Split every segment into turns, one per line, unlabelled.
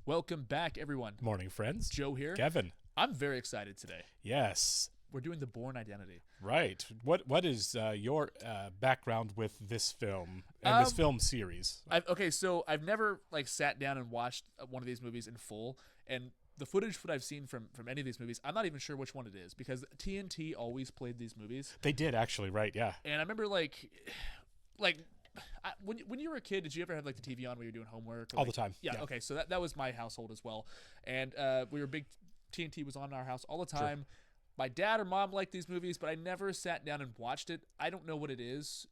Welcome back, everyone.
Morning, friends.
Joe here.
Kevin.
I'm very excited today.
Yes.
We're doing the Bourne Identity.
Right. What is your background with this film and this film series?
So I've never sat down and watched one of these movies in full, and the footage that I've seen from any of these movies, I'm not even sure which one it is because TNT always played these movies.
They did actually, right? Yeah.
And I remember when you were a kid, did you ever have the TV on when you were doing homework?
All the time.
Yeah. Okay. So that was my household as well, and we were big. TNT was on in our house all the time. Sure. My dad or mom liked these movies, but I never sat down and watched it. I don't know what it is,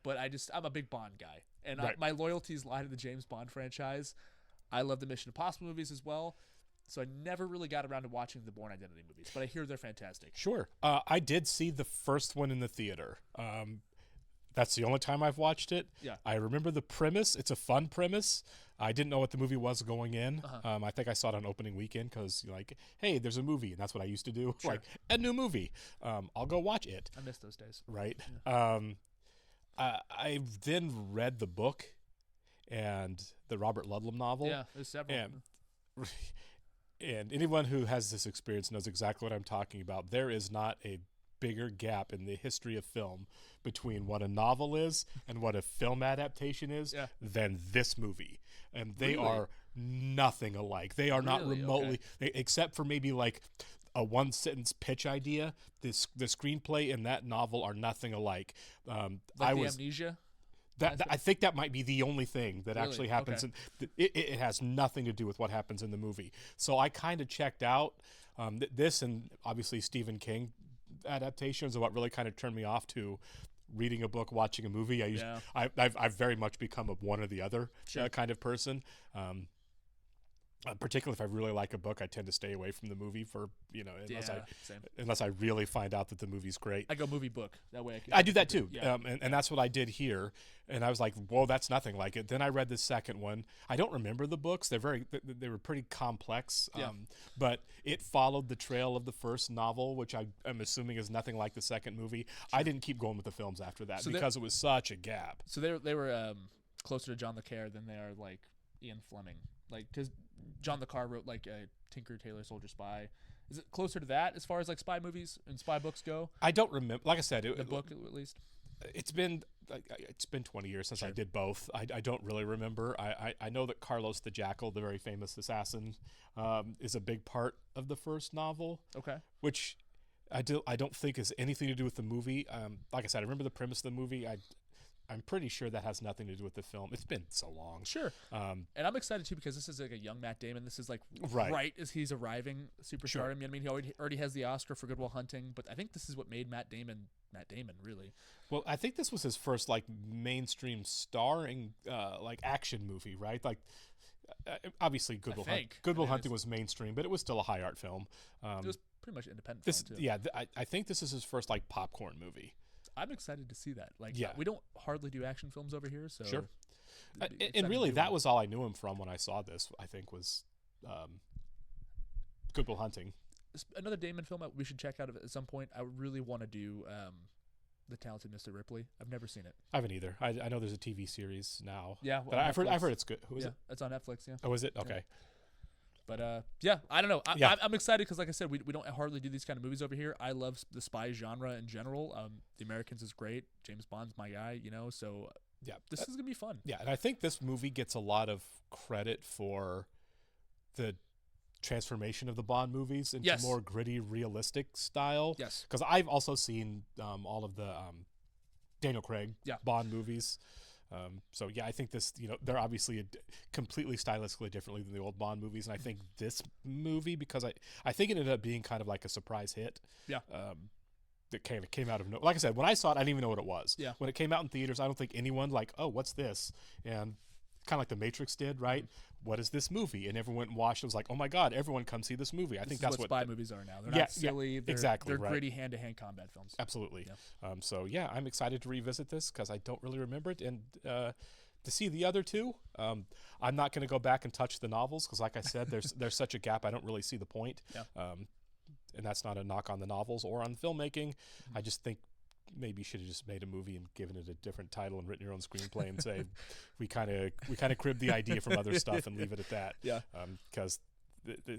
but I'm a big Bond guy, and
right.
My loyalties lie to the James Bond franchise. I love the Mission Impossible movies as well, so I never really got around to watching the Bourne Identity movies, but I hear they're fantastic.
Sure. I did see the first one in the theater. That's the only time I've watched it.
Yeah.
I remember the premise. It's a fun premise. I didn't know what the movie was going in.
Uh-huh.
I think I saw it on opening weekend because, hey, there's a movie, and that's what I used to do.
Sure.
A new movie. I'll go watch it.
I miss those days.
Right.
Yeah.
I then read the book and the Robert Ludlum novel.
Yeah, there's several.
And anyone who has this experience knows exactly what I'm talking about. There is not a bigger gap in the history of film between what a novel is and what a film adaptation is than this movie. And they are nothing alike. They are not remotely, except for maybe a one-sentence pitch idea. The screenplay and that novel are nothing alike.
Amnesia?
I think that might be the only thing that actually happens. Okay. It has nothing to do with what happens in the movie. So I kind of checked out this, and obviously Stephen King adaptations are what really kind of turned me off to reading a book, watching a movie. I've very much become a one or the other kind of person. Particularly if I really like a book, I tend to stay away from the movie for unless I really find out that the movie's great.
I go movie book that way.
I do that too, and that's what I did here. And I was like, "Whoa, that's nothing like it." Then I read the second one. I don't remember the books; they were pretty complex. But it followed the trail of the first novel, which I'm assuming is nothing like the second movie. Sure. I didn't keep going with the films after that because it was such a gap.
So they were closer to John le Carre than they are Ian Fleming. Because John le Carre wrote Tinker Tailor Soldier Spy. Is it closer to that as far as spy movies and spy books go?
I don't remember. Like I said,
the book at least.
It's been 20 years since I did both. I don't really remember. I know that Carlos the Jackal, the very famous assassin, is a big part of the first novel.
Okay.
Which I don't think has anything to do with the movie. Like I said, I remember the premise of the movie. I'm pretty sure that has nothing to do with the film. It's been so long.
Sure. And I'm excited too because this is a young Matt Damon. This is right as he's arriving superstardom. Sure. I mean, he already has the Oscar for Good Will Hunting, but I think this is what made Matt Damon really.
Well, I think this was his first mainstream starring action movie, right? Obviously Good Will Hunting was mainstream, but it was still a high art film.
It was pretty much independent film too.
Yeah, I think this is his first popcorn movie.
I'm excited to see that. We don't hardly do action films over here, so
sure. And really, that was all I knew him from when I saw this. I think was Good Will Hunting.
Another Damon film we should check out at some point. I really want to do The Talented Mr. Ripley. I've never seen it.
I haven't either. I know there's a TV series now.
Yeah,
but I've heard it's good. Who is it?
It's on Netflix. Yeah.
Oh, is it? Okay.
Yeah. But I don't know. I'm excited because, like I said, we don't hardly do these kind of movies over here. I love the spy genre in general. The Americans is great. James Bond's my guy, So this is gonna be fun.
Yeah, and I think this movie gets a lot of credit for the transformation of the Bond movies into more gritty, realistic style.
Yes,
because I've also seen all of the Daniel Craig Bond movies. So I think this, they're obviously completely stylistically differently than the old Bond movies, and I think this movie, because I think it ended up being kind of like a surprise hit.
Yeah.
That kind of came out of like I said, when I saw it, I didn't even know what it was.
Yeah.
When it came out in theaters, I don't think anyone oh, what's this? And kind of like The Matrix did, right? Mm-hmm. What is this movie? And everyone went and watched. It was like, oh my God, everyone come see this movie. I think that's what
spy movies are now. They're not silly. They're gritty hand-to-hand combat films.
Absolutely. Yeah. I'm excited to revisit this because I don't really remember it, and to see the other two. I'm not going to go back and touch the novels because, like I said, there's such a gap. I don't really see the point.
Yeah.
And that's not a knock on the novels or on filmmaking. Mm-hmm. I just think maybe you should have just made a movie and given it a different title and written your own screenplay and say we kind of cribbed the idea from other stuff and leave it at that.
Yeah.
Because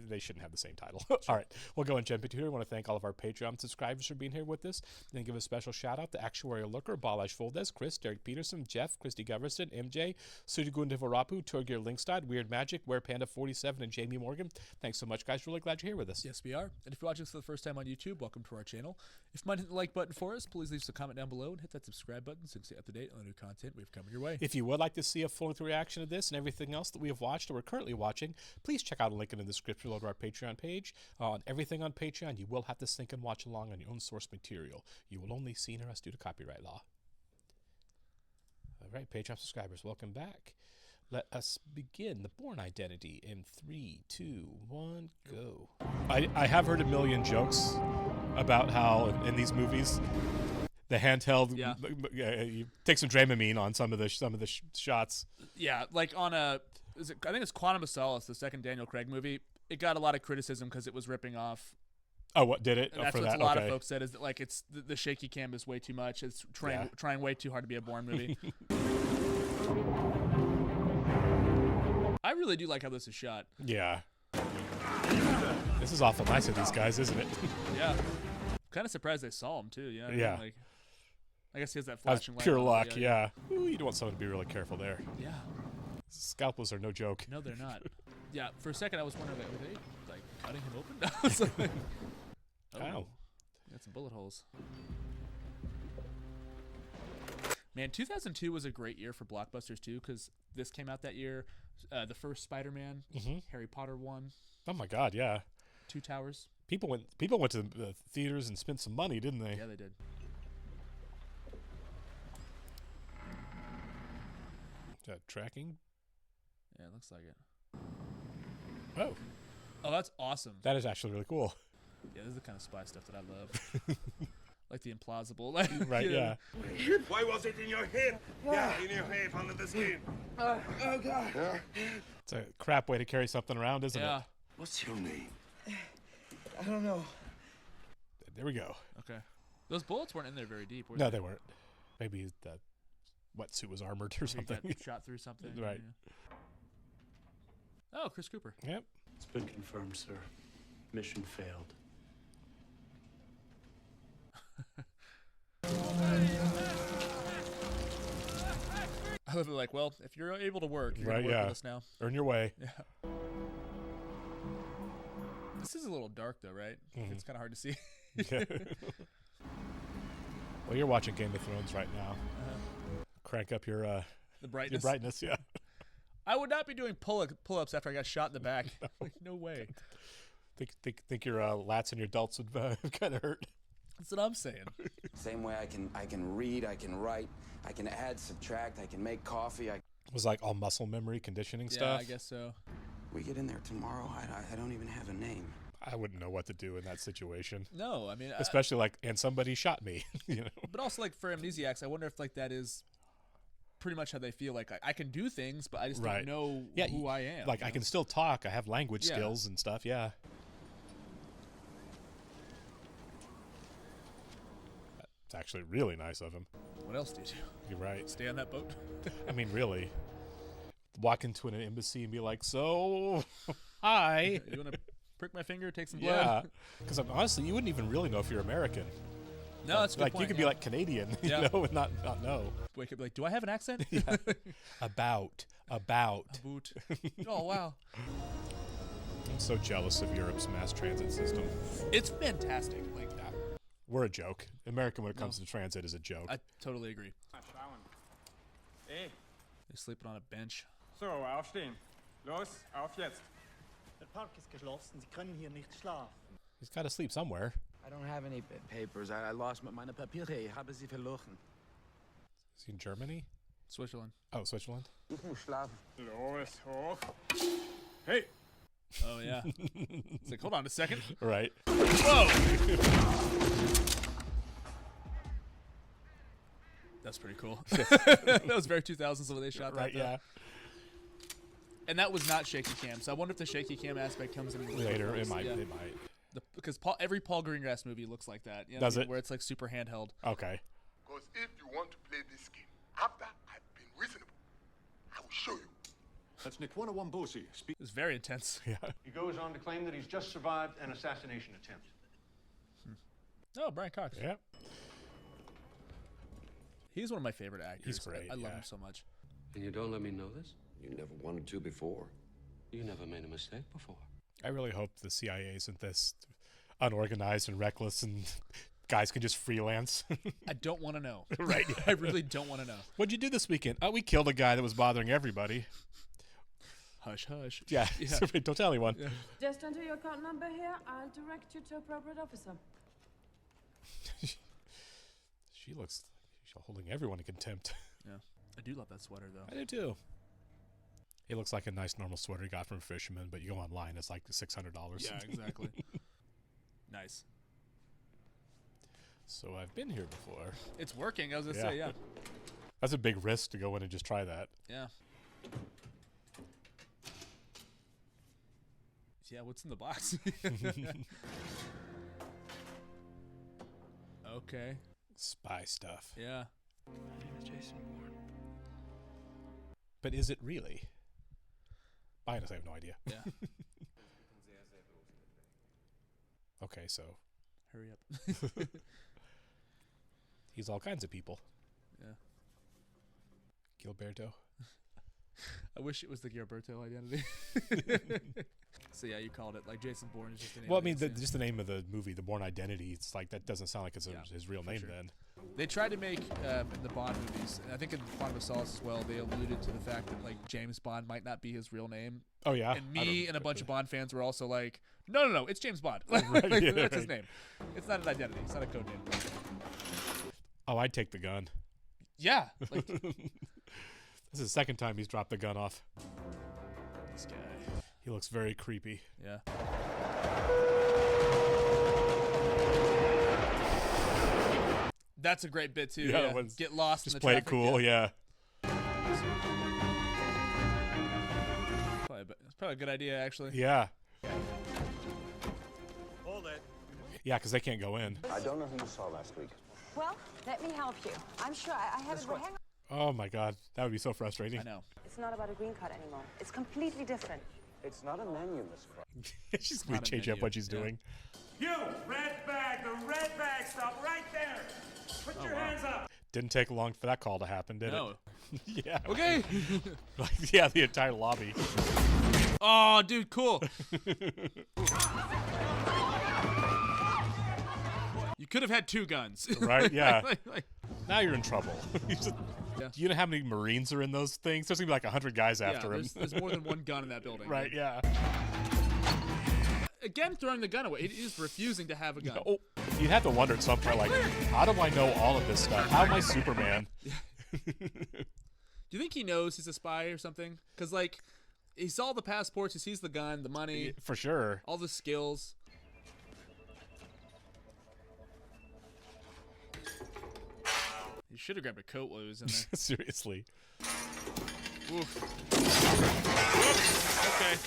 they shouldn't have the same title. All right, we'll go and jump into here. I want to thank all of our Patreon subscribers for being here with us. And give a special shout out to Actuarial Looker, Balash Foldes, Chris, Derek Peterson, Jeff, Christy Goverston, MJ, Sudigunda Varapu, Torgir Linkstad, Weird Magic, Where Panda 47, and Jamie Morgan. Thanks so much, guys. Really glad you're here with us.
Yes, we are. And if you're watching this for the first time on YouTube, welcome to our channel. If you might hit the like button for us, please leave us a comment down below and hit that subscribe button so you can stay up to date on the new content we've coming your way.
If you would like to see a full reaction to this and everything else that we have watched or we're currently watching, please check out a link in the description below to our Patreon page. On everything on Patreon, you will have to sync and watch along on your own source material. You will only see us due to copyright law. All right, Patreon subscribers, welcome back. Let us begin the Bourne identity in 3, 2, 1, go. I have heard a million jokes about how in these movies the handheld, you take some Dramamine on some of the shots.
Yeah, like on I think it's Quantum of Solace, the second Daniel Craig movie. It got a lot of criticism because it was ripping off.
Oh, what did it?
And that's what a lot of folks said, is that like it's the shaky cam is way too much. It's trying way too hard to be a Bourne movie. I really do like how this is shot.
Yeah. This is awful nice of these guys, isn't it?
Yeah. Kind of surprised they saw him too. Yeah.
Yeah.
Like, I guess he has that flashing light.
Pure luck. Yeah. Ooh, you'd want someone to be really careful there.
Yeah.
Scalpels are no joke.
No, they're not. Yeah, for a second I was wondering, like, were they like cutting him open? I was like,
oh,
got some bullet holes. Man, 2002 was a great year for blockbusters too, because this came out that year. The first Spider-Man, Harry Potter one.
Oh my God, yeah.
Two Towers.
People went to the theaters and spent some money, didn't they?
Yeah, they did.
Is that tracking?
Yeah, it looks like it.
Oh.
Oh, that's awesome.
That is actually really cool.
Yeah, this is the kind of spy stuff that I love. Like the implausible. Like,
right, yeah.
Why was it in your head? Yeah, in your head, under the skin. Oh, God. Yeah.
It's a crap way to carry something around, isn't it?
What's your name?
I don't know.
There we go.
Okay. Those bullets weren't in there very deep, were
No,
they?
they weren't. Maybe the wetsuit was armored or something.
Got shot through something.
Right.
Yeah. Oh, Chris Cooper.
Yep.
It's been confirmed, sir. Mission failed.
I live like, well, if you're able to work, you're
right,
gonna work with us now.
Earn your way.
Yeah. This is a little dark though, right? It's kind of hard to see.
Yeah. Well, you're watching Game of Thrones right now. Crank up your
the brightness.
Your brightness, yeah.
I would not be doing pull-ups after I got shot in the back. No, like, no way.
Think your lats and your delts would kind of hurt.
That's what I'm saying.
Same way I can read, I can write, I can add, subtract, I can make coffee.
It was like all muscle memory conditioning stuff.
Yeah, I guess so.
We get in there tomorrow, I don't even have a name.
I wouldn't know what to do in that situation.
No, I mean,
especially and somebody shot me, you know.
But also, like, for amnesiacs, I wonder if like that is pretty much how they feel. Like I can do things, but I just don't know who I am.
Like I can still talk. I have language skills and stuff. Yeah. It's actually really nice of him.
What else do you do?
You're right.
Stay on that boat.
I mean, really. Walk into an embassy and be like, so, hi.
You want to prick my finger, take some blood?
Yeah. Because honestly, you wouldn't even really know if you're American.
No, that's a good
like
point,
you could be like Canadian, you know, and not know.
Wake up like, do I have an accent?
Yeah. About.
Oh wow.
I'm so jealous of Europe's mass transit system.
It's fantastic. Like that.
We're a joke. America, when it comes to transit, is a joke.
I totally agree.
Hey.
They're sleeping on a bench.
So, aufstehen. Los, auf jetzt.
Der Park ist geschlossen. Sie können hier nicht schlafen.
He's got to sleep somewhere.
I don't have any papers. I lost meine Papiere. Ich habe sie verloren.
Is he in Germany?
Switzerland.
Oh, Switzerland.
Ich muss schlafen.
Los, hoch. Hey.
Oh, yeah. It's like, hold on a second.
Right.
Whoa! That's pretty cool. That was very 2000s when they shot that.
Right, yeah.
And that was not shaky cam, so I wonder if the shaky cam aspect comes in
later. It might.
Because every Paul Greengrass movie looks like that. You know
Does
what I mean?
it?
Where it's like super handheld.
Okay.
Because if you want to play this game, after I've been reasonable, I will show you.
That's Nikwana Wambosi.
It was very intense.
Yeah.
He goes on to claim that he's just survived an assassination attempt.
Oh, Brian Cox.
Yeah.
He's one of my favorite actors.
He's great,
I love
yeah.
him so much.
And you don't let me know this?
You never wanted to before.
You never made a mistake before.
I really hope the CIA isn't this unorganized and reckless and guys can just freelance.
I don't want to know.
Right.
I really don't want to know.
What'd you do this weekend? Oh, we killed a guy that was bothering everybody.
Hush, hush.
Yeah. Don't tell anyone.
Yeah.
Just enter your account number here. I'll direct you to appropriate officer.
She looks she's holding everyone in contempt.
Yeah. I do love that sweater, though.
I do too. It looks like a nice normal sweater you got from a fisherman, but you go online, it's like $600.
Yeah, exactly. Nice.
So I've been here before.
It's working, I was going to say, yeah.
That's a big risk to go in and just try that.
Yeah. Yeah, what's in the box? Okay.
Spy stuff.
Yeah.
My name is Jason Bourne.
But is it really? I honestly have no idea.
Yeah.
Okay, so
Hurry up.
he's all kinds of people.
Yeah.
Gilberto.
I wish it was the Gilberto identity. So yeah, you called it. Like Jason Bourne is just the name.
Well, I mean, just the name of the movie, The Bourne Identity. It's like that doesn't sound like it's his real name.
sure.
Then
They tried to make in the Bond movies, and I think in Quantum of Solace as well, they alluded to the fact that like James Bond might not be his real name.
Oh yeah.
And me and a bunch of Bond fans were also like, no, it's James Bond.
Right,
Like,
yeah,
that's his
right.
name. It's not an identity. It's not a code name.
Oh, I'd take the gun.
Yeah. Like
This is the second time he's dropped the gun off.
this guy.
He looks very creepy.
Yeah. That's a great bit too.
Yeah,
Yeah.
when-
Get lost
Just
in the
play
traffic.
it cool, yeah.
It's probably a good idea, actually.
Yeah.
Hold it.
Yeah, because they can't go in.
I don't know who you saw last week.
Well, let me help you. I'm sure I have it. Hang on.
Oh my god, that would be so frustrating.
I know.
It's not about a green card anymore. It's completely different.
It's not a menu, Miss Cross.
She's gonna
not a
change up
menu,
what she's
yeah.
doing.
You, red bag, the red bag, stop right there. Put your hands up.
Didn't take long for that call to happen, did
No.
it? Yeah.
Okay.
Like, yeah, the entire lobby.
Oh, dude, cool. You could have had two guns.
Right, yeah.
Like,
Now you're in trouble.
Yeah.
Do you know how many Marines are in those things? There's gonna be like 100 guys after him.
there's more than one gun in that building.
Right, yeah.
Again, throwing the gun away. He is refusing to have a gun.
Oh, you'd have to wonder at some point, like, how do I know all of this stuff? How am I Superman?
Do you think he knows he's a spy or something? Because, like, he saw the passports, he sees the gun, the money,
For sure.
all the skills. He should have grabbed a coat while he was in there.
Seriously.
Oof. Okay.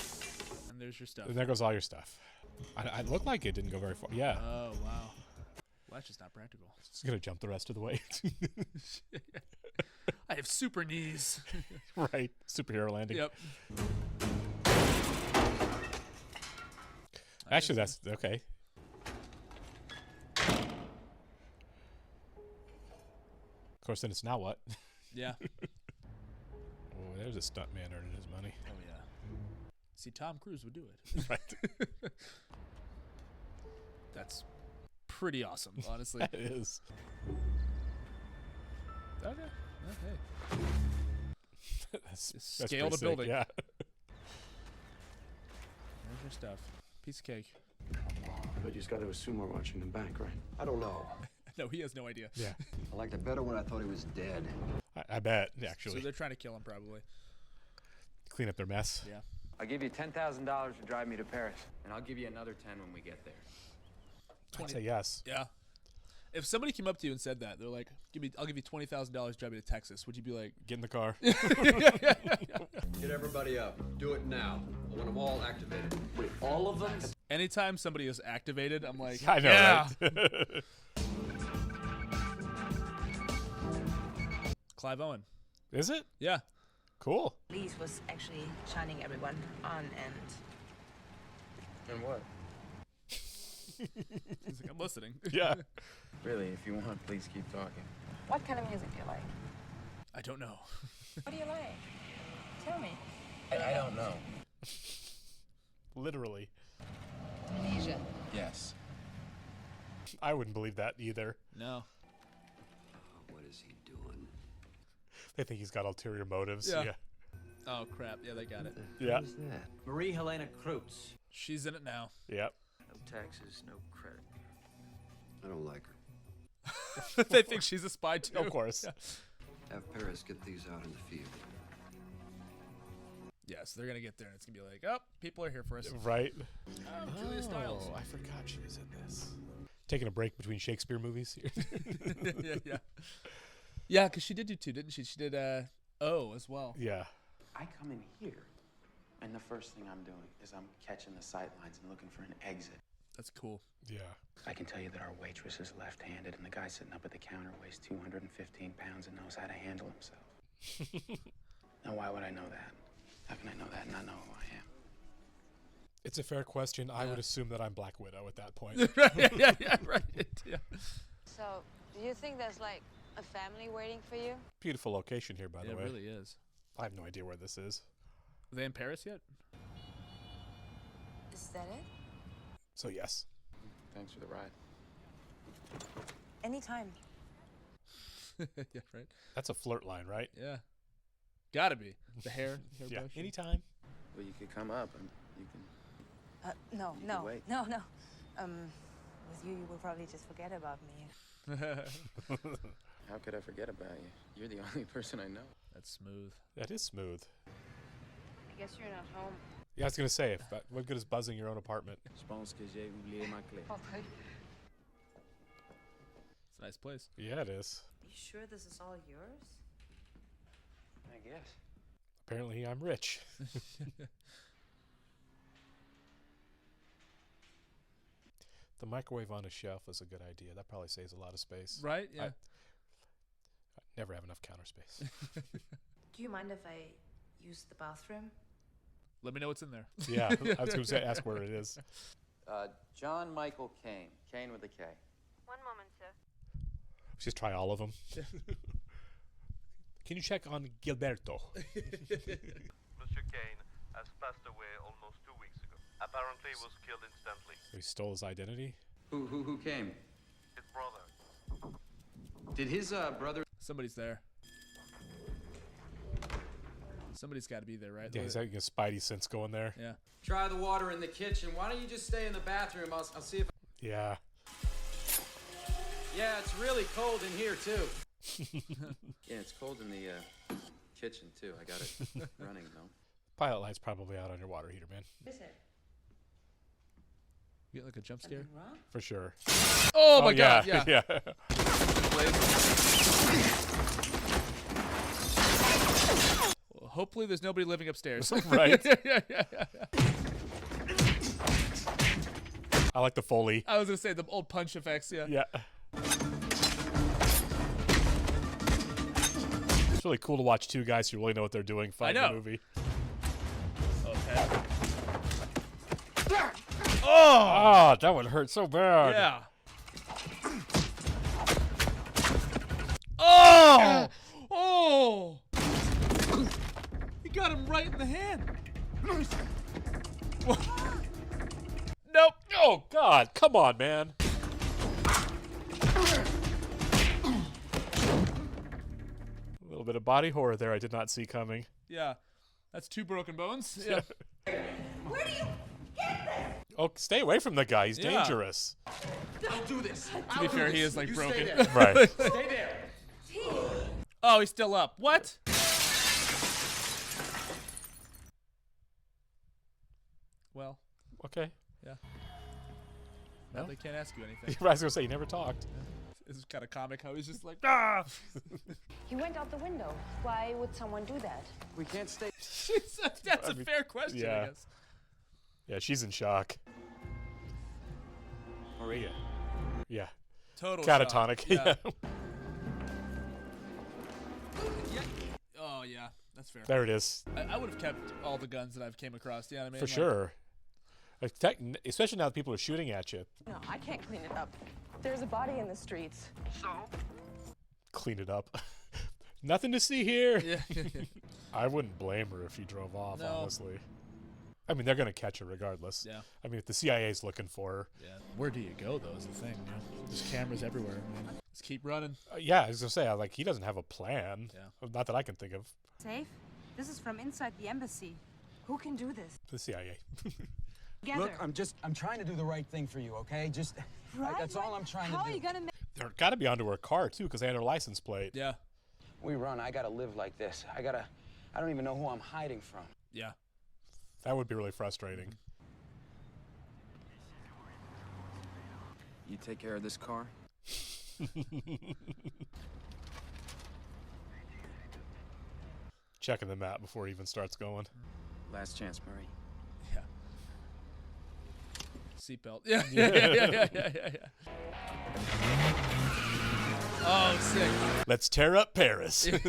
And there's your stuff.
And there goes all your stuff. I looked like it didn't go very far. Yeah.
Oh, wow. Well, that's just not practical.
It's gonna jump the rest of the way.
I have super knees.
Right. Superhero landing.
Yep.
Actually, that's okay. Of course, then it's now what?
Yeah.
Oh, there's a stunt man earning his money.
Oh, yeah. See, Tom Cruise would do it.
Right.
That's pretty awesome, honestly.
That is.
Okay. Okay.
That's
Scale
pretty
the
sick,
building.
Yeah.
There's your stuff. Piece of cake.
But you just got to assume we're watching the bank, right?
I don't know.
No, he has no idea.
Yeah.
I liked it better when I thought he was dead.
I bet,
So
actually.
they're trying to kill him, probably.
Clean up their mess.
Yeah.
I'll give you $10,000 to drive me to Paris. And I'll give you another 10 when we get there.
I'd say yes.
Yeah. If somebody came up to you and said that, they're like, I'll give you $20,000 to drive me to Texas. Would you be like,
Get in the car.
Get everybody up. Do it now. I want them all activated. Wait, all of them?
anytime somebody is activated, I'm like,
I know,
yeah.
right?
Clive Owen.
Is it?
Yeah.
Cool.
Lise was actually shining everyone on
And what?
He's like, I'm listening.
Yeah.
Really, if you want, please keep talking.
What kind of music do you like?
I don't know.
What do you like? Tell me.
I don't know.
Literally.
Amnesia.
Yes.
I wouldn't believe that either.
No.
What is he doing?
They think he's got ulterior motives.
Yeah. Oh, crap. Yeah, they got it.
Yeah.
Who's that?
Marie Helena Kreutz.
She's in it now.
Yep.
No taxes, no credit. I don't like her.
They think she's a spy, too.
Of course.
Yeah.
Have Paris get these out in the field.
Yes, they're going to get there, and it's going to be like, oh, people are here for us.
Right.
Oh, Julia Stiles.
I forgot she was in this. Taking a break between Shakespeare movies here.
Yeah. Yeah, because she did do 2, didn't she? She did O as well.
Yeah.
I come in here, and the first thing I'm doing is I'm catching the sight lines and looking for an exit.
That's cool.
Yeah.
I can tell you that our waitress is left-handed, and the guy sitting up at the counter weighs 215 pounds and knows how to handle himself. Now, why would I know that? How can I know that and not know who I am?
It's a fair question. I would assume that I'm Black Widow at that point.
yeah, right. Yeah.
So, do you think there's like a family waiting for you?
Beautiful location here, by the way.
It really is.
I have no idea where this is.
Are they in Paris yet?
Is that it?
So, yes.
Thanks for the ride.
Anytime.
Yeah, right.
That's a flirt line, right?
Yeah. Gotta be. The hair
Yeah.
brush.
Anytime.
Well, you could come up and you can...
No.
wait.
No. With you will probably just forget about me.
How could I forget about you? You're the only person I know.
That's smooth.
That is smooth.
I guess you're not home.
Yeah, I was going to say, what good is buzzing your own apartment?
Je pense que j'ai oublié ma clé.
It's a nice place.
Yeah, it is.
You sure this is all yours?
I guess.
Apparently, I'm rich. The microwave on a shelf is a good idea. That probably saves a lot of space.
Right? Yeah.
I never have enough counter space.
Do you mind if I use the bathroom?
Let me know what's in there.
Yeah, I was going to ask where it is.
John Michael Kane. Kane with a K.
One moment, sir.
Just try all of them. Can you check on Gilberto?
Mr. Kane has passed away almost 2 weeks ago. Apparently was killed instantly.
He stole his identity?
Who came?
His brother.
Did his brother...
Somebody's there. Somebody's got to be there, right?
Yeah, he's having a spidey sense going there.
Yeah.
Try the water in the kitchen. Why don't you just stay in the bathroom? I'll see if...
Yeah.
Yeah, it's really cold in here, too. Yeah, it's cold in the kitchen, too. I got it running, though.
Pilot light's probably out on your water heater, man.
Is it?
You get like a jump scare?
Wrong?
For sure.
Oh my God!
Yeah.
Yeah. Well, hopefully, there's nobody living upstairs.
Right.
Yeah.
I like the Foley.
I was gonna say the old punch effects. Yeah.
Yeah. It's really cool to watch two guys who really know what they're doing fight
I know.
the movie.
Okay.
Oh, that would hurt so bad.
Yeah. Oh! He got him right in the hand. Nope.
Oh, God. Come on, man. A little bit of body horror there I did not see coming.
Yeah. That's 2 broken bones. Yeah.
Where do you get this?
Oh, stay away from the guy. He's
Yeah.
dangerous.
I'll do this.
To be fair, he is like
You
broken.
Stay there.
Right.
Stay there.
Oh, he's still up. What? Well,
Okay.
yeah. No, they can't ask you anything.
I was going to say, you never talked.
This is kind of comic how he's just like, ah!
He went out the window. Why would someone do that?
We can't stay.
That's a fair question,
yeah.
I guess.
Yeah, she's in shock.
Maria.
Yeah.
Total
Catatonic.
shock. Yeah. Oh yeah, that's fair.
There it is.
I would have kept all the guns that I've came across. Yeah, I mean,
For sure. Especially now that people are shooting at you.
No, I can't clean it up. There's a body in the streets.
So?
Clean it up. Nothing to see here.
Yeah.
I wouldn't blame her if she drove off,
No.
honestly. I mean, they're going to catch her regardless.
Yeah.
I mean, if the CIA's looking for her.
Yeah. Where do you go, though, is the thing. You know? There's cameras everywhere. Man. Just keep running.
Yeah, I was going to say, like, he doesn't have a plan.
Yeah.
Not that I can think of.
Safe? This is from inside the embassy. Who can do this?
The CIA.
Together.
Look, I'm trying to do the right thing for you, okay? Just, that's all I'm trying to do.
How are you gonna make?
They're got to be onto her car, too, because they had her license plate.
Yeah.
We run. I gotta live like this. I don't even know who I'm hiding from.
Yeah.
That would be really frustrating.
You take care of this car?
Checking the map before he even starts going.
Last chance, Murray.
Yeah. Seatbelt. Yeah. Yeah. Oh, sick.
Let's tear up Paris.
Oh,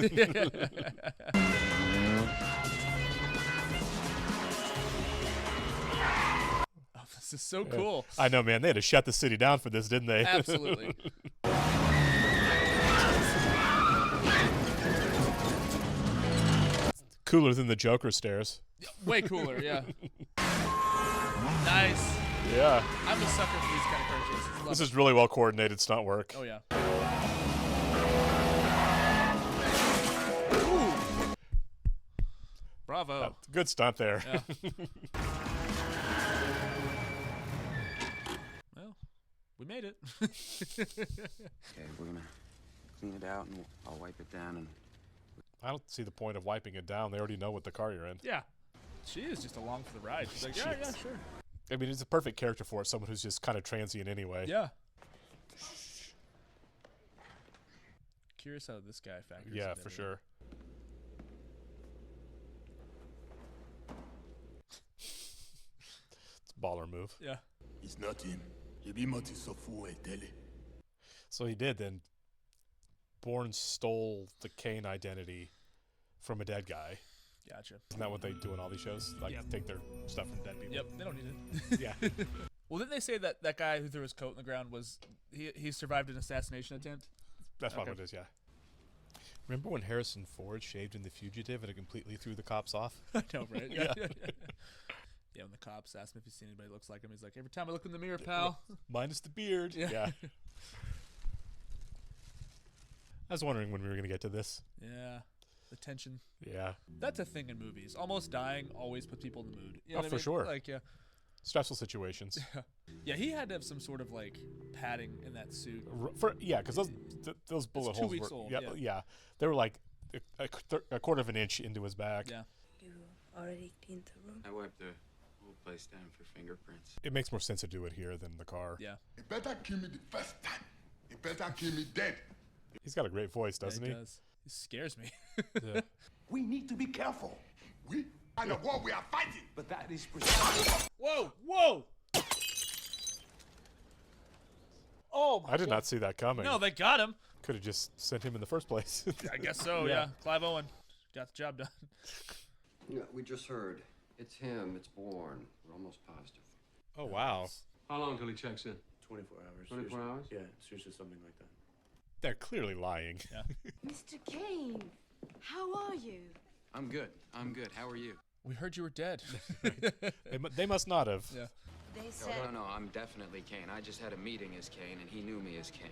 this is so cool.
I know, man. They had to shut the city down for this, didn't they?
Absolutely.
Cooler than the Joker stairs.
Way cooler, yeah. Nice.
Yeah.
I'm a sucker for these kind of car chases.
This is really well coordinated stunt work.
Oh, yeah. Ooh. Bravo.
Good stunt there.
Yeah. Well, we made it.
Okay, we're gonna clean it out and I'll wipe it down and...
I don't see the point of wiping it down. They already know what the car you're in.
Yeah. She is just along for the ride. She's like, yeah, sure.
I mean, it's a perfect character for it. Someone who's just kind of transient anyway.
Yeah. Curious how this guy factors
Yeah,
into
for
it.
sure. It's a baller move.
Yeah.
It's not him.
So he did then. Bourne stole the Kane identity from a dead guy.
Gotcha.
Isn't that what they do in all these shows? Like, take their stuff from dead people?
Yep, they don't need it.
Yeah.
Well, didn't they say that that guy who threw his coat in the ground was he survived an assassination attempt?
That's probably what it is, yeah. Remember when Harrison Ford shaved in The Fugitive and it completely threw the cops off?
I know, right?
Yeah.
Yeah, when the cops asked him if he's seen anybody who looks like him, he's like, every time I look in the mirror, pal.
Minus the beard. Yeah. I was wondering when we were going to get to this.
Yeah. The tension.
Yeah.
That's a thing in movies. Almost dying always puts people in the mood. You know what I
for
mean?
sure.
Like, yeah.
Stressful situations.
Yeah, he had to have some sort of like padding in that suit.
Because those bullet
It's 2
holes
weeks
were
old,
yeah. They were like a quarter of an inch into his back.
Yeah.
You already cleaned the room?
I wiped the whole place down for fingerprints.
It makes more sense to do it here than the car.
Yeah.
You better kill me the first time. You better kill me dead.
He's got a great voice, doesn't he?
Does. He scares me.
Yeah.
We need to be careful. We are the war we are fighting. But that is precisely...
Whoa! Whoa! Oh my
I did not see that coming.
No, they got him.
Could have just sent him in the first place.
I guess so, yeah. Clive Owen got the job done.
Yeah, we just heard. It's him. It's Bourne. We're almost positive.
Oh, wow.
How long till he checks in?
24 hours.
24 hours?
Yeah, it's usually something like that.
They're clearly lying.
Yeah.
Mr. Kane, how are you?
I'm good. How are you?
We heard you were dead.
They must not have.
Yeah.
They said...
No, I'm definitely Kane. I just had a meeting as Kane, and he knew me as Kane.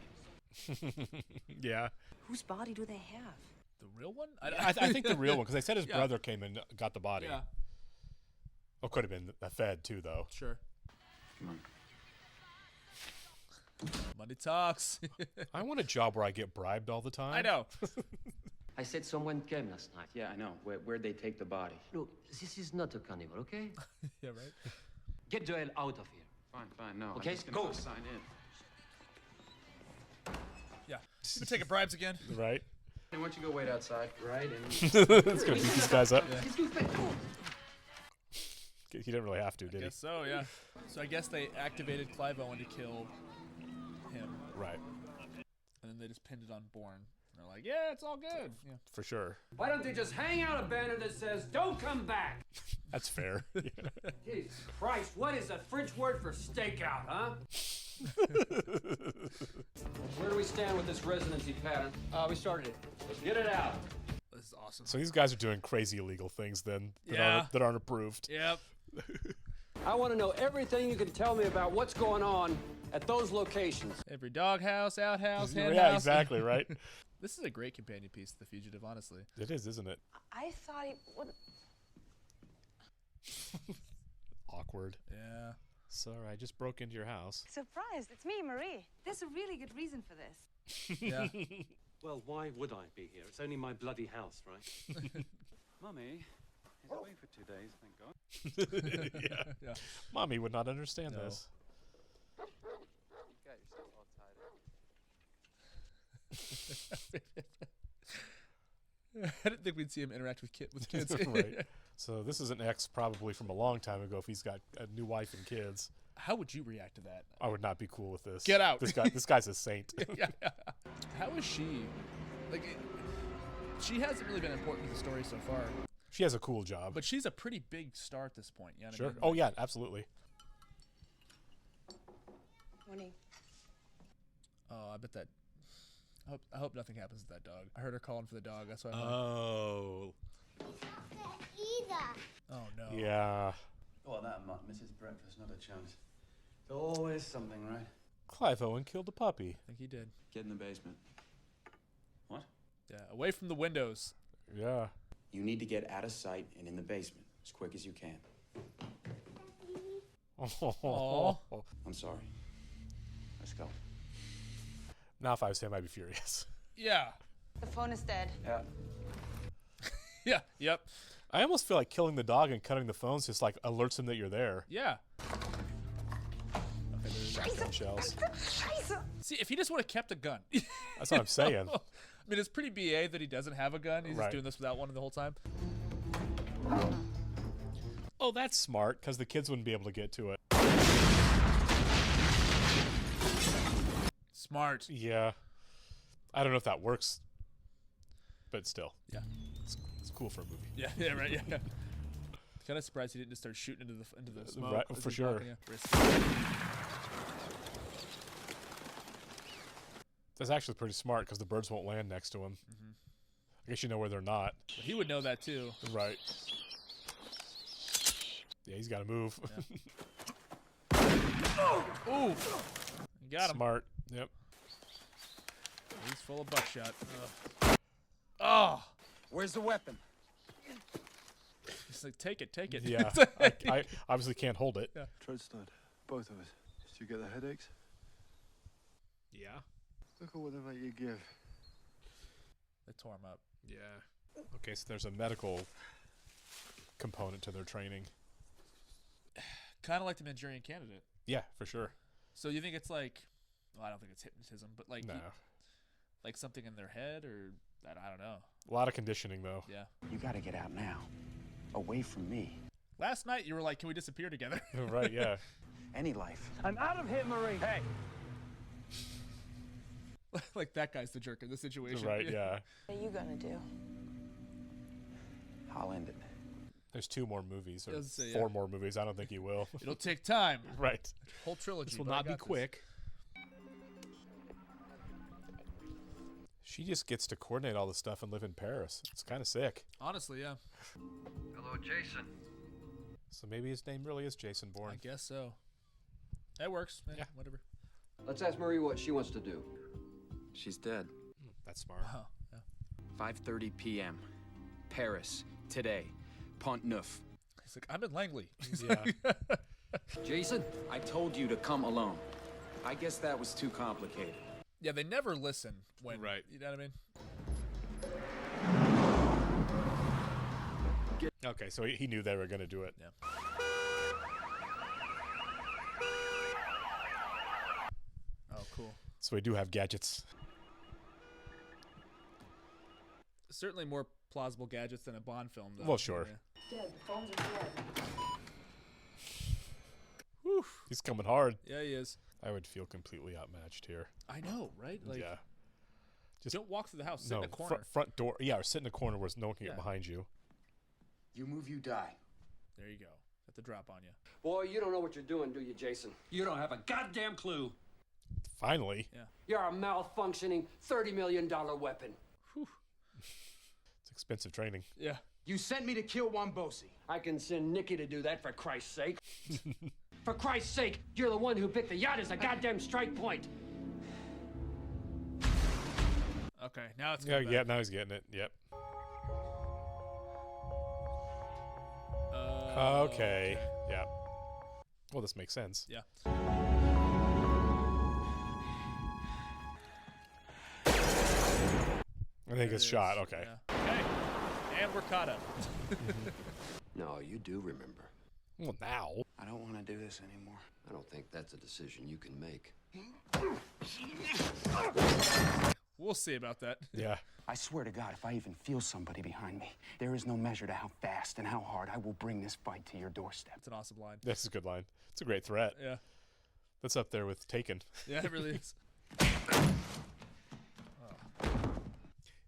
Yeah.
Whose body do they have?
The real one?
I think the real one, because they said his brother came and got the body.
Yeah.
Oh, could have been a Fed, too, though.
Sure.
Come on.
Money talks.
I want a job where I get bribed all the time.
I know.
I said someone came last night.
Yeah, I know. Where'd they take the body?
Look, this is not a carnival, okay?
Yeah, right?
Get the hell out of here.
Fine, no.
Okay,
I'm just gonna
go.
sign in.
Yeah. We're taking bribes again.
Right.
Hey, why don't you go wait outside, right?
Let's go beat these guys up.
Yeah.
He didn't really have to, did he?
Guess so, yeah. So I guess they activated Clive Owen to kill him.
Right.
And then they just pinned it on Bourne. They're like, yeah, it's all good. Yeah.
For sure.
Why don't they just hang out a banner that says, "Don't come back"?
That's fair.
Jesus Christ, what is a French word for stakeout, huh? Where do we stand with this residency pattern?
We started it.
Let's get it out.
This is awesome.
So these guys are doing crazy illegal things then that aren't approved.
Yep.
I want to know everything you can tell me about what's going on at those locations.
Every doghouse, outhouse, hen
Yeah,
house.
exactly, right?
This is a great companion piece to The Fugitive, honestly.
It is, isn't it?
I thought he would.
Awkward.
Yeah.
Sorry, I just broke into your house.
Surprised. It's me, Marie.
There's a really good reason for this.
Yeah.
Well, why would I be here? It's only my bloody house, right?
Mummy is away for 2 days, thank God.
Yeah. Mommy would not understand this.
You got yourself all tied up.
I didn't think we'd see him interact with kids.
Right. So this is an ex probably from a long time ago if he's got a new wife and kids.
How would you react to that?
I would not be cool with this.
Get out.
This guy's a saint.
Yeah. How is she? Like, she hasn't really been important to the story so far.
She has a cool job.
But she's a pretty big star at this point. You know what I
Sure.
mean?
Oh, yeah, absolutely.
Morning.
Oh, I bet that... I hope nothing happens to that dog. I heard her calling for the dog. That's why I'm
Oh.
Oh, no.
Yeah.
Oh, that mutt misses breakfast, not a chance. There's always something, right?
Clive Owen killed a puppy.
I think he did.
Get in the basement. What?
Yeah, away from the windows.
Yeah.
You need to get out of sight and in the basement as quick as you can.
Aww.
I'm sorry. Let's go.
Now if I was him, I'd be furious.
Yeah.
The phone is dead.
Yeah.
Yeah, yep.
I almost feel like killing the dog and cutting the phones just like alerts him that you're there.
Yeah.
Okay, there's shotgun shells.
See, if he just would have kept a gun.
That's what I'm saying.
I mean, it's pretty BA that he doesn't have a gun. He's just doing this without one the whole time.
Oh, that's smart, because the kids wouldn't be able to get to it.
Smart.
Yeah. I don't know if that works, but still.
Yeah.
It's cool for a movie.
Yeah, right, yeah. Kind of surprised he didn't just start shooting into the smoke.
Right,
as
for
he's
sure.
walking, yeah.
That's actually pretty smart, because the birds won't land next to him.
Mm-hmm.
I guess you know where they're not.
But he would know that, too.
Right. Yeah, he's got to move.
Yeah. Ooh! You got him.
Smart. Yep.
He's full of buckshot. Oh!
Where's the weapon?
He's like, take it.
Yeah. I obviously can't hold it.
Yeah.
Treadstone, both of us. Did you get the headaches?
Yeah.
Look at what they make you give.
They tore him up.
Yeah. Okay, so there's a medical component to their training.
Kind of like the Manchurian Candidate.
Yeah, for sure.
So you think it's like, well, I don't think it's hypnotism, but like,
No.
like something in their head, or I don't know.
A lot of conditioning, though.
Yeah.
You gotta get out now. Away from me.
Last night you were like, can we disappear together?
Right, yeah.
Any life.
I'm out of here, Marie. Hey.
Like that guy's the jerk in this situation.
Right, yeah.
What are you gonna do?
I'll end it.
There's 2 more movies, or
Does say,
4
yeah.
more movies. I don't think he will.
It'll take time.
Right.
Whole trilogy.
This will
but I
not be
got this.
quick. She just gets to coordinate all this stuff and live in Paris. It's kind of sick.
Honestly, yeah.
Hello, Jason.
So maybe his name really is Jason Bourne.
I guess so. That works. Yeah. Whatever.
Let's ask Marie what she wants to do.
She's dead.
That's smart.
Wow. Yeah.
5:30 p.m. Paris. Today. Pont Neuf.
He's like, I'm in Langley.
Yeah.
Jason?
I told you to come alone. I guess that was too complicated.
Yeah, they never listen when.
Right.
You know what I mean?
Okay, so he knew they were going to do it.
Yeah. Oh, cool.
So we do have gadgets.
Certainly more plausible gadgets than a Bond film, though.
Well, sure.
Yeah.
Dead. The phones are dead.
Whew. He's coming hard.
Yeah, he is.
I would feel completely outmatched here.
I know, right? Like,
yeah. Just
don't walk through the house. Sit in a corner.
Front door. Yeah, or sit in a corner where no one can get
Yeah.
behind you.
You move, you die.
There you go. Got the drop on you.
Boy, you don't know what you're doing, do you, Jason? You don't have a goddamn clue.
Finally.
Yeah.
You're a malfunctioning $30 million weapon.
It's expensive training.
Yeah.
You sent me to kill Wambosi.
I can send Nikki to do that, for Christ's sake. For Christ's sake, you're the one who picked the yacht as a goddamn strike point.
Okay, now it's
Yeah,
coming
yeah.
back.
Now he's getting it. Yep. Okay. Yeah. Well, this makes sense.
Yeah.
I think it's shot. Okay.
Yeah. Okay. And we're caught up.
No, you do remember.
Well, now.
I don't want to do this anymore.
I don't think that's a decision you can make.
We'll see about that.
Yeah.
I swear to God, if I even feel somebody behind me, there is no measure to how fast and how hard I will bring this fight to your doorstep.
It's an awesome line.
That's a good line. It's a great threat.
Yeah.
That's up there with Taken.
Yeah, it really is.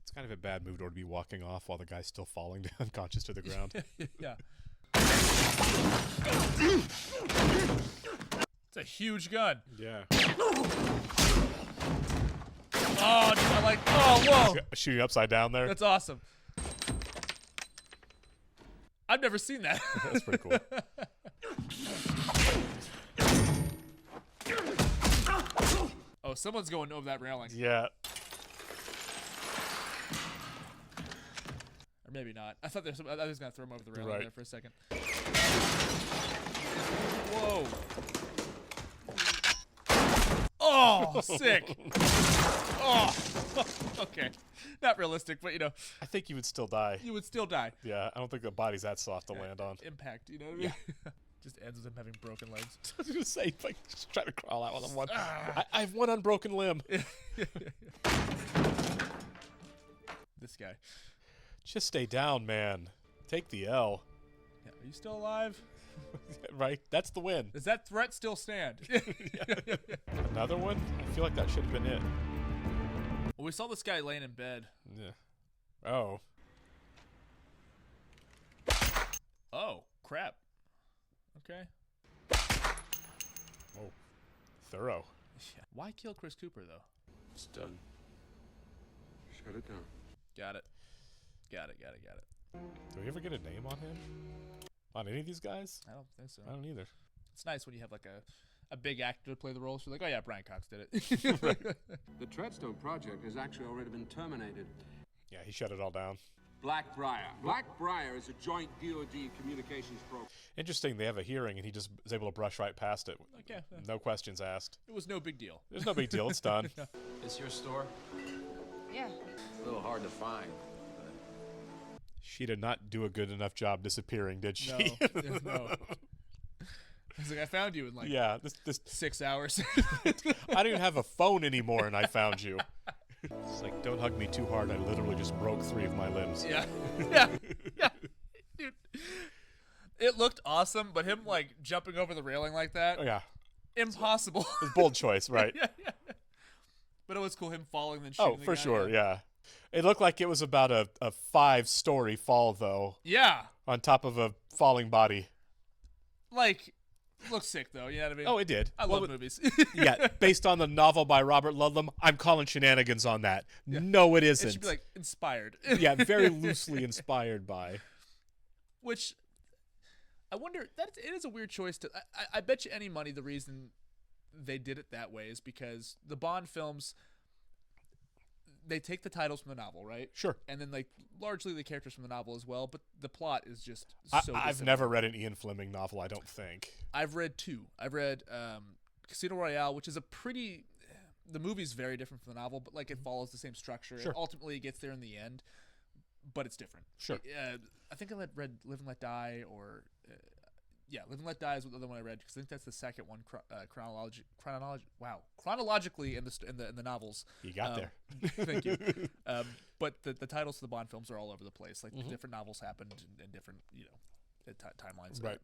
It's kind of a bad move to be walking off while the guy's still falling unconscious to the ground.
Yeah. It's a huge gun.
Yeah.
Oh, dude, I like. Oh, whoa.
Shooting upside down there.
That's awesome. I've never seen that.
That's pretty cool.
Oh, someone's going over that railing.
Yeah.
Or maybe not. I thought I was gonna throw him over the railing
Right.
there for a second. Whoa. Oh, sick. Oh, okay. Not realistic, but you know.
I think you would still die.
You would still die.
Yeah, I don't think the body's that soft to land on.
Impact, you know what I mean? Yeah. Just ends with him having broken legs.
I was gonna say, like, just trying to crawl out with one. I have one unbroken limb.
This guy.
Just stay down, man. Take the L.
Yeah, are you still alive?
Right? That's the win.
Does that threat still stand?
Another one? I feel like that should have been it.
Well, we saw this guy laying in bed.
Yeah. Oh.
Oh, crap. Okay.
Oh. Thorough.
Yeah. Why kill Chris Cooper, though?
It's done.
Shut it down.
Got it. Got it.
Do we ever get a name on him? On any of these guys?
I don't think so.
I don't either.
It's nice when you have like a big actor to play the role. So you're like, oh yeah, Brian Cox did it.
The Treadstone project has actually already been terminated.
Yeah, he shut it all down.
Blackbriar is a joint DoD communications program.
Interesting, they have a hearing and he just is able to brush right past it.
Okay.
No questions asked.
It was no big deal.
There's no big deal. It's done.
This your store?
Yeah.
A little hard to find.
She did not do a good enough job disappearing, did she?
No. I was like, I found you in like
this
6 hours.
I don't even have a phone anymore, and I found you. It's like, don't hug me too hard. I literally just broke 3 of my limbs.
Yeah. Dude. It looked awesome, but him like jumping over the railing like that.
Oh, yeah.
Impossible.
It's a bold choice, right?
Yeah. But it was cool him falling then shooting
Oh,
the
for
guy.
sure, yeah. It looked like it was about a 5-story fall, though.
Yeah.
On top of a falling body.
Like, looks sick, though. You know what I mean?
Oh, it did.
I love movies.
Yeah, based on the novel by Robert Ludlum, I'm calling shenanigans on that. Yeah. No, it isn't.
It should be, like, inspired.
Yeah, very loosely inspired by.
Which, I wonder, it is a weird choice to... I bet you any money the reason they did it that way is because the Bond films... They take the titles from the novel, right?
Sure.
And then, like, largely the characters from the novel as well, but the plot is just so
I've
dissimilar.
never read an Ian Fleming novel, I don't think.
I've read 2. I've read Casino Royale, which is a pretty... The movie's very different from the novel, but, like, it follows the same structure.
Sure.
It ultimately gets there in the end, but it's different.
Sure.
I think I read Live and Let Die, or... Live and Let Die is the other one I read, because I think that's the second one chronologically in the novels.
You got there.
Thank you. But the titles of the Bond films are all over the place. Like, different novels happened in different, timelines.
Right.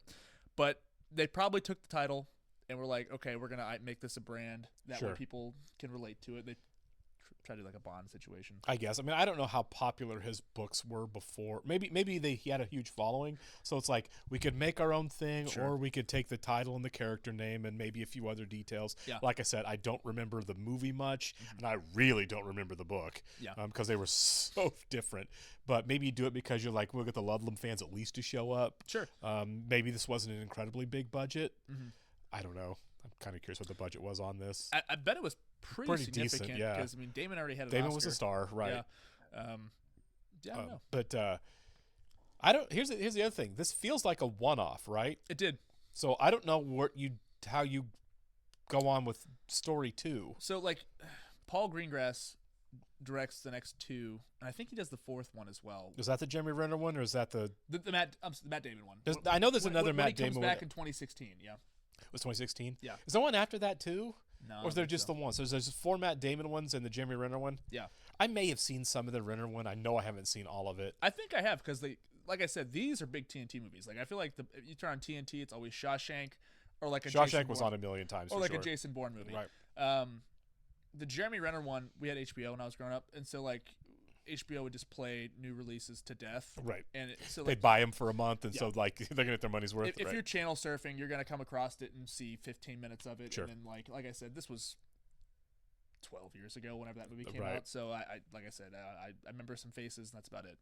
But they probably took the title and were like, okay, we're going to make this a brand that way people can relate to it. They try to do like a Bond situation.
I guess. I mean, I don't know how popular his books were before. Maybe he had a huge following. So it's like we could make our own thing, or we could take the title and the character name and maybe a few other details.
Yeah.
Like I said, I don't remember the movie much, and I really don't remember the book.
Yeah.
Because they were so different. But maybe you do it because you're like, we'll get the Ludlum fans at least to show up.
Sure.
Maybe this wasn't an incredibly big budget.
Mm-hmm.
I don't know. I'm kind of curious what the budget was on this.
I bet it was pretty significant.
Decent, yeah.
Because I mean, Damon already had an
Damon
Oscar.
was a star, right?
Yeah. I don't know.
But I don't. Here's the other thing. This feels like a one-off, right?
It did.
So I don't know how you go on with story 2.
So like, Paul Greengrass directs the next 2, and I think he does the 4th one as well.
Is that the Jeremy Renner one, or is that the
Matt Damon one?
I know there's another Matt Damon
comes
one.
back in 2016. Yeah.
It was 2016?
Yeah.
Is there one after that too?
No.
Or is there just the one? So there's 4 Matt Damon ones and the Jeremy Renner one?
Yeah.
I may have seen some of the Renner one. I know I haven't seen all of it.
I think I have, because like I said, these are big TNT movies. Like I feel like if you turn on TNT, it's always Shawshank, or like a
Shawshank
Jason
was
Bourne,
on a million times,
or
for
like
sure.
a Jason Bourne movie.
Right.
The Jeremy Renner one, we had HBO when I was growing up, and so like HBO would just play new releases to death.
Right.
And so
they'd buy them for a month, and so like they're gonna get their money's worth.
If you're channel surfing, you're gonna come across it and see 15 minutes of it.
Sure.
And then like I said, this was 12 years ago whenever that movie came
Right.
out. So I like I said, I remember some faces, and that's about it.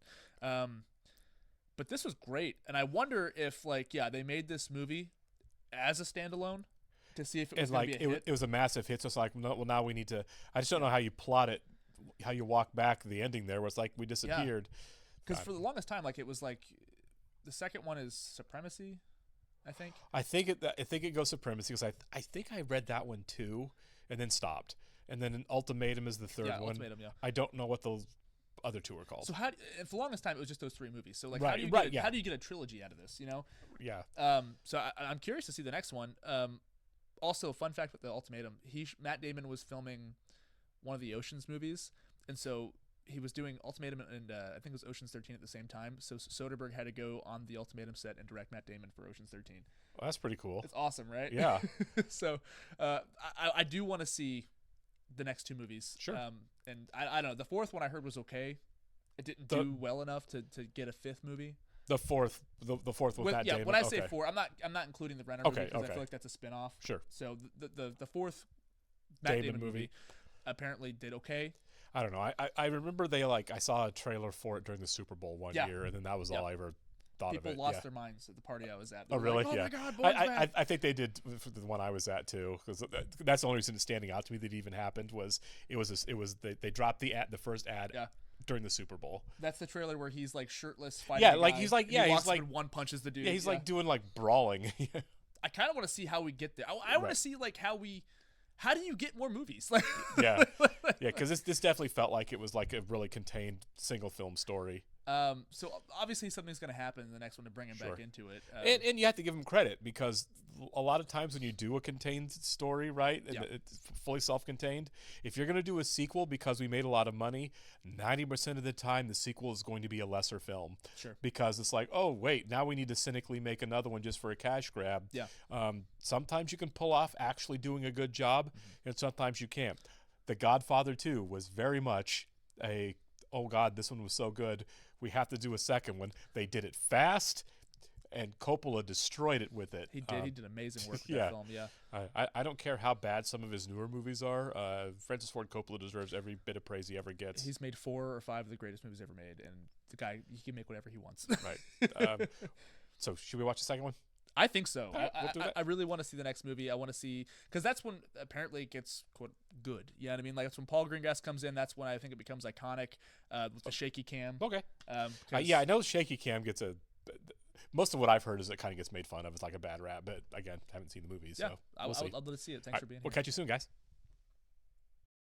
But this was great, and I wonder if they made this movie as a standalone to see if it was going to be a hit.
It was a massive hit. So it's like, no, well, now we need to. I just don't know how you plot it, how you walk back the ending there, where it's like we disappeared.
Because for the longest time, like it was like the second one is Supremacy, I think.
I think it goes Supremacy, because I think I read that one too, and then stopped. And then Ultimatum is the third one.
Ultimatum, yeah.
I don't know what those other 2 are called.
So and for the longest time, it was just those 3 movies. So like,
Right,
how do you get a trilogy out of this? You know?
Yeah.
So I'm curious to see the next one. Also, fun fact with the Ultimatum, Matt Damon was filming one of the Ocean's movies, and so he was doing Ultimatum and I think it was Ocean's 13 at the same time. So Soderbergh had to go on the Ultimatum set and direct Matt Damon for Ocean's 13.
Well, that's pretty cool.
It's awesome, right?
Yeah.
So I do want to see the next 2 movies.
Sure.
And I don't know. The 4th one I heard was okay. It didn't do well enough to get a 5th movie.
The fourth with Matt Damon.
When I say 4, I'm not including the Renner movie, because I feel like that's a spinoff.
Sure.
So the 4th Matt Damon movie apparently did okay.
I don't know. I remember I saw a trailer for it during the Super Bowl one year, and then that was all I ever thought of it.
People lost their minds at the party I was at.
Oh, really?
Like, oh
yeah.
my God, Bourne's back.
I think they did for the one I was at too, because that's the only reason it's standing out to me that it even happened was they dropped the first ad during the Super Bowl.
That's the trailer where he's like shirtless fighting.
Yeah,
a
like
guy,
he's like
he's like one punches the dude.
Yeah, he's like doing like brawling.
I kind of want to see how we get there. I want to see like how do you get more movies?
Yeah, because this definitely felt like it was like a really contained single film story.
So obviously something's going to happen in the next one to bring him back into it.
And you have to give him credit, because a lot of times when you do a contained story, right, it's fully self-contained, if you're going to do a sequel because we made a lot of money, 90% of the time the sequel is going to be a lesser film.
Sure.
Because it's like, oh, wait, now we need to cynically make another one just for a cash grab.
Yeah.
Sometimes you can pull off actually doing a good job, and sometimes you can't. The Godfather 2 was very much oh God, this one was so good, we have to do a second one. They did it fast, and Coppola destroyed it with it.
He did. He did amazing work with that film. Yeah.
I don't care how bad some of his newer movies are. Francis Ford Coppola deserves every bit of praise he ever gets.
He's made 4 or 5 of the greatest movies ever made, and the guy, he can make whatever he wants.
Right. So should we watch the second one?
I think so.
Right, we'll do that.
I really want to see the next movie. I want to see, because that's when apparently it gets quote good. You know what I mean? Like that's when Paul Greengrass comes in. That's when I think it becomes iconic with the shaky cam.
Okay. Yeah, I know shaky cam gets most of what I've heard is it kind of gets made fun of. It's like a bad rap, but again, haven't seen the movie, so
I'd love to see it. Thanks for being here.
We'll catch you soon, guys.